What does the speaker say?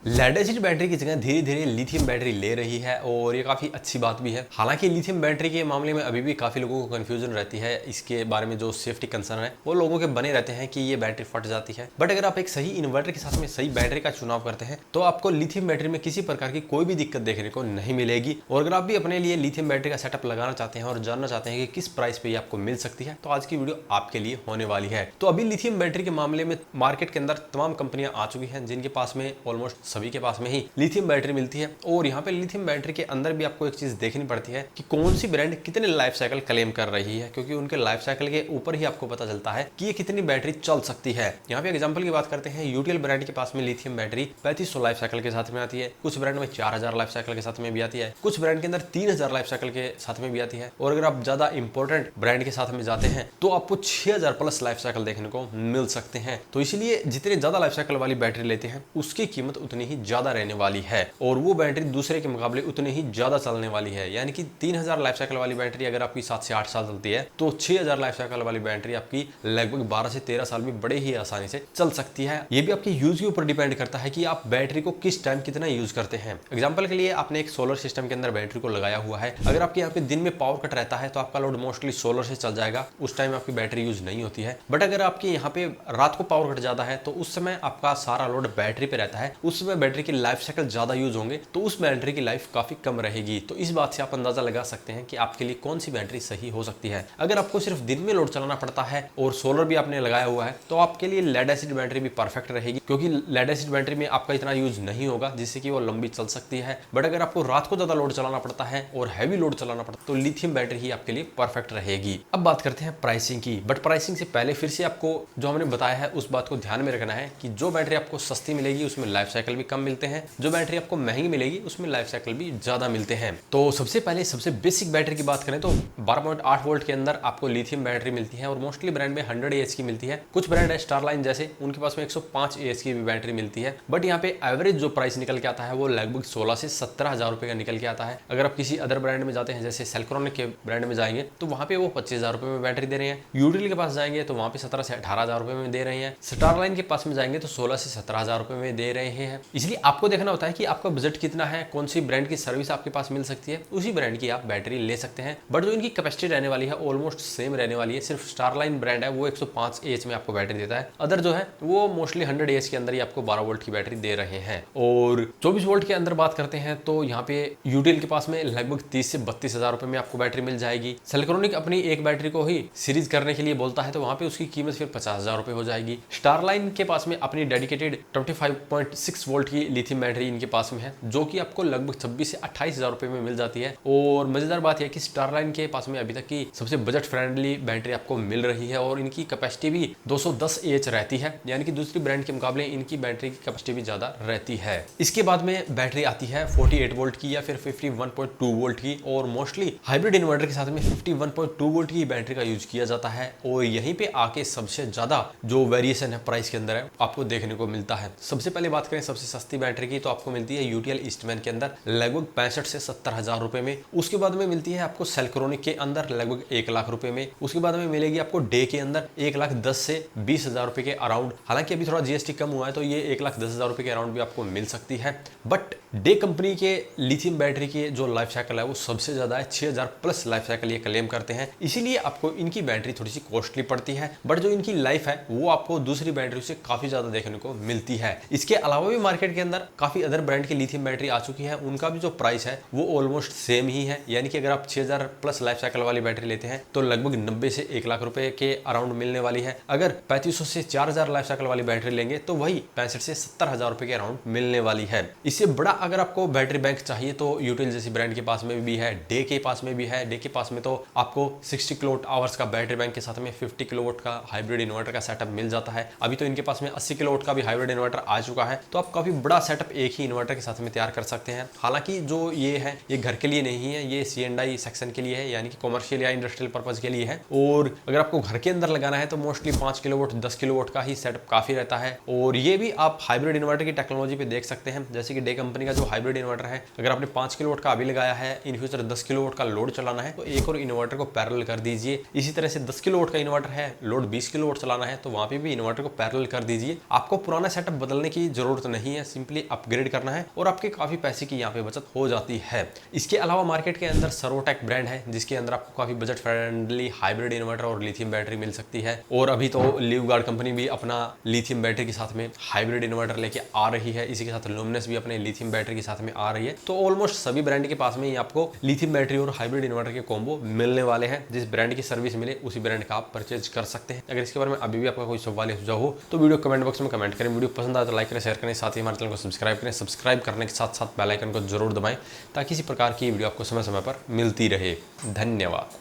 Lead acid battery की जगह धीरे धीरे लिथियम बैटरी ले रही है और ये काफी अच्छी बात भी है। हालांकि लिथियम बैटरी के मामले में अभी भी काफी लोगों को कंफ्यूजन रहती है, इसके बारे में जो सेफ्टी कंसर्न है वो लोगों के बने रहते हैं कि ये बैटरी फट जाती है। बट अगर आप एक सही इन्वर्टर के साथ में सही बैटरी का चुनाव करते हैं तो आपको लिथियम बैटरी में किसी प्रकार की कोई भी दिक्कत देखने को नहीं मिलेगी। और अगर आप भी अपने लिए लिथियम बैटरी का सेटअप लगाना चाहते हैं और जानना चाहते हैं कि किस प्राइस पे ये आपको मिल सकती है, तो आज की वीडियो आपके लिए होने वाली है। तो अभी लिथियम बैटरी के मामले में मार्केट के अंदर तमाम कंपनियां आ चुकी हैं जिनके पास में ऑलमोस्ट सभी के पास में ही लिथियम बैटरी मिलती है। और यहाँ पे लिथियम बैटरी के अंदर भी आपको एक चीज देखनी पड़ती है कि कौन सी ब्रांड कितने लाइफ साइकिल क्लेम कर रही है, क्योंकि उनके लाइफ साइकिल के ऊपर ही आपको पता चलता है कि ये कितनी बैटरी चल सकती है। यहाँ पे एग्जांपल की बात करते हैं, यूटीएल ब्रांड के पास में लिथियम बैटरी 3500 लाइफ साइकिल के साथ में आती है, कुछ ब्रांड में 4000 लाइफ साइकिल के साथ में भी आती है, कुछ ब्रांड के अंदर 3000 लाइफ साइकिल के साथ में भी आती है। और अगर आप ज्यादा इंपॉर्टेंट ब्रांड के साथ में जाते हैं तो आपको 6000 प्लस लाइफ साइकिल देखने को मिल सकते हैं। तो इसलिए जितने ज्यादा लाइफ साइकिल वाली बैटरी लेते हैं उसकी कीमत उतनी ही ज्यादा रहने वाली है और वो बैटरी दूसरे के मुकाबले उतनी ही ज्यादा चलने वाली है। यानी कि 3000 लाइफ साइकिल वाली बैटरी अगर आपकी 7 से 8 साल चलती है तो 6000 लाइफ साइकिल वाली बैटरी आपकी लगभग 12 से 13 साल भी बड़े ही आसानी से चल सकती है। ये भी आपके यूज के ऊपर डिपेंड करता है कि आप बैटरी को किस टाइम कितना यूज करते हैं। एग्जांपल के लिए आपने एक सोलर सिस्टम के अंदर बैटरी को लगाया हुआ है, अगर आपके यहाँ पे दिन में पावर कट रहता है तो आपका लोड मोस्टली सोलर से चल जाएगा, उस टाइम आपकी बैटरी यूज नहीं होती है। बट अगर आपके यहाँ पे रात को पावर कट जाता है तो उस समय आपका सारा लोड बैटरी पे रहता है, उस समय बैटरी की लाइफ साइकिल ज्यादा यूज होंगे तो उस बैटरी की लाइफ काफी कम रहेगी। तो इस बात से आप अंदाजा लगा सकते हैं कि आपके लिए कौन सी बैटरी सही हो सकती है। अगर आपको सिर्फ दिन में लोड चलाना पड़ता है और सोलर भी आपने लगाया हुआ है तो आपके लिए लेड एसिड बैटरी भी परफेक्ट रहेगी, क्योंकि लेड एसिड बैटरी में आपका इतना यूज नहीं होगा जिससे कि वो लंबी चल सकती है। बट अगर आपको रात को ज्यादा लोड चलाना पड़ता है और हैवी लोड चलाना पड़ता है तो लिथियम बैटरी ही आपके लिए परफेक्ट रहेगी। अब बात करते हैं प्राइसिंग की, बट प्राइसिंग से पहले फिर से आपको जो हमने बताया है उस बात को ध्यान में रखना है कि जो बैटरी आपको सस्ती मिलेगी उसमें लाइफ साइकिल भी कम मिलते हैं, जो बैटरी आपको महंगी मिलेगी उसमें लाइफ साइकिल भी ज्यादा मिलते हैं। तो सबसे पहले सबसे बेसिक बैटरी की बात करें तो 12.8 वोल्ट के अंदर आपको लिथियम बैटरी मिलती है और मोस्टली ब्रांड में 100 AH की मिलती है। कुछ ब्रांड है स्टारलाइन जैसे, उनके पास में 105 AH की भी बैटरी मिलती है। बट यहाँ पे एवरेज जो प्राइस निकल के आता है वो लगभग 16 से 17 हजार रुपए का निकल के आता है। अगर आप किसी अदर ब्रांड में जाते हैं जैसे सेल्क्रोनिक के ब्रांड में जाएंगे तो वहां पे वो 25,000 रुपए में बैटरी दे रहे हैं, यूटीएल के पास जाएंगे तो वहां पे 17 से 18,000 रुपए में दे रहे हैं, स्टारलाइन के पास में जाएंगे तो 16 से 17,000 रुपए में दे रहे हैं। इसलिए आपको देखना होता है कि आपका बजट कितना है, कौन सी ब्रांड की सर्विस आपके पास मिल सकती है, उसी ब्रांड की आप बैटरी ले सकते हैं। बट जो इनकी कैपेसिटी रहने वाली है ऑलमोस्ट सेम रहने वाली है, सिर्फ स्टारलाइन ब्रांड है वो 105 AH में आपको बैटरी देता है, अदर जो है वो मोस्टली 100 AH के अंदर ही आपको 12 वोल्ट की बैटरी दे रहे हैं। और 24 वोल्ट के अंदर बात करते हैं तो यहाँ पे यूटीएल के पास में लगभग 30 से 32,000 रुपए में आपको बैटरी मिल जाएगी। सेल्क्रोनिक अपनी एक बैटरी को ही सीरीज करने के लिए बोलता है तो वहां पे उसकी कीमत फिर 50,000 रुपए हो जाएगी। स्टारलाइन के पास में अपनी डेडिकेटेड 25.6 वोल्ट की लिथियम बैटरी इनके पास में है जो कि आपको लगभग 26 से 28,000 रुपए में मिल जाती है। और मजेदार बात यह कि स्टारलाइन के पास में अभी तक की सबसे बजट फ्रेंडली बैटरी आपको मिल रही है और इनकी कैपेसिटी भी 210 AH रहती है, यानी कि दूसरी ब्रांड के मुकाबले इनकी बैटरी की कैपेसिटी भी ज्यादा रहती है। इसके बाद में बैटरी आती है 48 वोल्ट की या फिर 51.2 वोल्ट की, और मोस्टली हाइब्रिड इन्वर्टर के साथ में 51.2 वोल्ट की बैटरी का यूज किया जाता है। और यहीं पे आके सबसे ज्यादा जो वेरिएशन है प्राइस के अंदर है आपको देखने को मिलता है। सबसे पहले बात करें सबसे सस्ती बैटरी की तो आपको मिलती है यूटीएल ईस्टमैन के अंदर लगभग 65 से 70 हजार रुपए में। उसके बाद में मिलती है आपको सेल्क्रोनिक के अंदर लगभग 1 लाख रुपए में। उसके बाद में मिलेगी आपको डे के अंदर 1,10,000 से 20,000 रुपए के अराउंड। हालांकि अभी थोड़ा जीएसटी कम हुआ है तो ये 1,10,000 रुपए के अराउंड भी आपको मिल सकती है। बट डे कंपनी के लिथियम बैटरी की जो लाइफ साइकिल है वो सबसे ज्यादा है, 6000 प्लस लाइफ साइकिल ये क्लेम करते हैं, इसीलिए आपको इनकी बैटरी थोड़ी सी कॉस्टली पड़ती है। बट जो इनकी लाइफ है वो आपको दूसरी बैटरी से काफी ज्यादा देखने को मिलती है। इसके अलावा भी मार्केट के अंदर काफी अदर ब्रांड की लिथियम बैटरी आ चुकी है, उनका भी जो प्राइस है वो ऑलमोस्ट सेम ही है। यानी कि अगर आप 6000 प्लस लाइफ साइकिल वाली बैटरी लेते हैं तो लगभग 90 से 1 लाख रुपए के अराउंड मिलने वाली है। अगर 3500 से 4000 लाइफ साइकिल वाली बैटरी लेंगे तो वही 65 से 70,000 रुपए के अराउंड मिलने वाली है। इससे बड़ा अगर आपको बैटरी बैंक चाहिए तो यूटीएल जैसी ब्रांड के पास में भी है, डे के पास में भी है। डे के पास में तो आपको 60 किलोवाट आवर्स का बैटरी बैंक के साथ में 50 किलोवाट का हाइब्रिड इन्वर्टर का सेटअप मिल जाता है। अभी तो इनके पास में 80 किलोवाट का भी हाइब्रिड इन्वर्टर आ चुका है, तो आप काफी बड़ा सेटअप एक ही इन्वर्टर के साथ में तैयार कर सकते हैं। हालांकि जो ये है ये घर के लिए नहीं है, ये C&I सेक्शन के लिए है, यानी कि कॉमर्शियल या इंडस्ट्रियल पर्पज के लिए है। और अगर आपको घर के अंदर लगाना है तो मोस्टली 5 किलोवाट 10 किलोवाट का ही सेटअप काफी रहता है। और ये भी आप हाइब्रिड इन्वर्टर की टेक्नोलॉजी पे देख सकते हैं, जैसे कि डे कंपनी का जो हाइब्रिड इन्वर्टर है, अगर आपने 5 किलोवाट का अभी लगाया है, इन फ्यूचर 10 किलोवाट का लोड चलाना है तो एक और इन्वर्टर को पैरेलल कर दीजिए। इसी तरह से 10 किलोवाट का इन्वर्टर है, लोड 20 किलोवाट चलाना है तो वहां पे भी इन्वर्टर को पैरेलल कर दीजिए। आपको पुराना सेटअप बदलने की जरूरत नहीं है, सिंपली अपग्रेड करना है और आपके काफी पैसे की यहाँ पे बचत हो जाती है। इसके अलावा मार्केट के अंदर सर्वोटेक ब्रांड है जिसके अंदर आपको काफी बजट फ्रेंडली हाइब्रिड इन्वर्टर और लिथियम बैटरी मिल सकती है। और अभी तो लीवगार्ड कंपनी भी अपना लिथियम बैटरी के साथ में हाइब्रिड इन्वर्टर लेके आ रही है। इसी के साथ लुमिनस भी अपने लिथियम बैटरी के साथ में आ रही है। तो ऑलमोस्ट सभी ब्रांड के पास में ही आपको लिथियम बैटरी और हाइब्रिड इन्वर्टर के कॉम्बो मिलने वाले हैं। जिस ब्रांड की सर्विस मिले उसी ब्रांड का आप परचेज कर सकते हैं। अगर इसके बारे में अभी भी आपका कोई सवाल या सुझाव हो तो वीडियो कमेंट बॉक्स में कमेंट करें। वीडियो पसंद आए तो लाइक करें, शेयर करें, साथ ही हमारे चैनल को सब्सक्राइब करें। सब्सक्राइब करने के साथ साथ बेल आइकन को जरूर दबाएं ताकि इसी प्रकार की वीडियो आपको समय समय पर मिलती रहे। धन्यवाद।